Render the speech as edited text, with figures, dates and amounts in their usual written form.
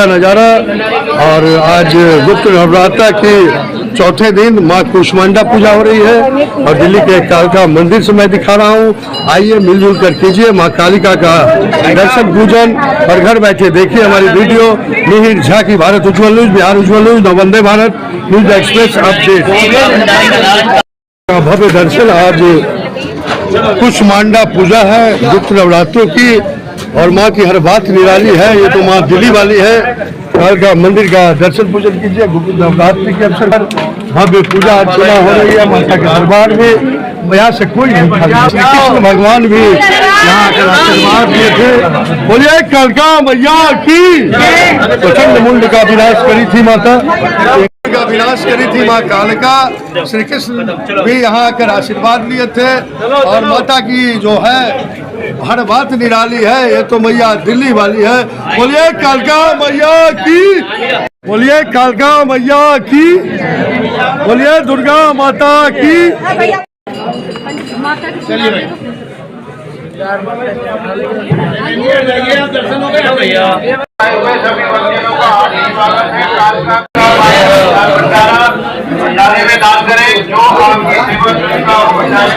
नजारा। और आज गुप्त नवरात्र की चौथे दिन माँ कुष्मांडा पूजा हो रही है और दिल्ली के कालिका मंदिर से मैं दिखा रहा हूँ। आइए मिलजुल कर कीजिए माँ कालिका का दर्शन पूजन और घर बैठे देखिए हमारी वीडियो। मिहिर झा की भारत उज्ज्वल न्यूज, बिहार उज्ज्वल news, Vande Bharat news express update. भव्य दर्शन आज कुष्मांडा पूजा है गुप्त नवरात्रों की और माँ की हर बात निराली है। ये तो माँ दिल्ली वाली है। कालिका मंदिर का दर्शन पूजन कीजिए। गुप्त नवरात्रि के अवसर पर भव्य पूजा अर्चना हो रही है। माता के दरबार में यहाँ से कोई नहीं खाली। श्री कृष्ण भगवान भी यहाँ आकर आशीर्वाद दिए थे। बोलिए कालिका मैया की। प्रचंड मुंड का विनाश करी थी माता का विनाश करी थी माँ कालिका। श्री कृष्ण भी यहाँ आकर आशीर्वाद लिए थे और माता की जो है हर बात निराली है। ये तो मैया दिल्ली वाली है। बोलिए कालिका मैया की। बोलिए कालिका मैया की। बोलिए दुर्गा माता की। भंडारे में दान करें जो आपकी सेवा का हो जाए।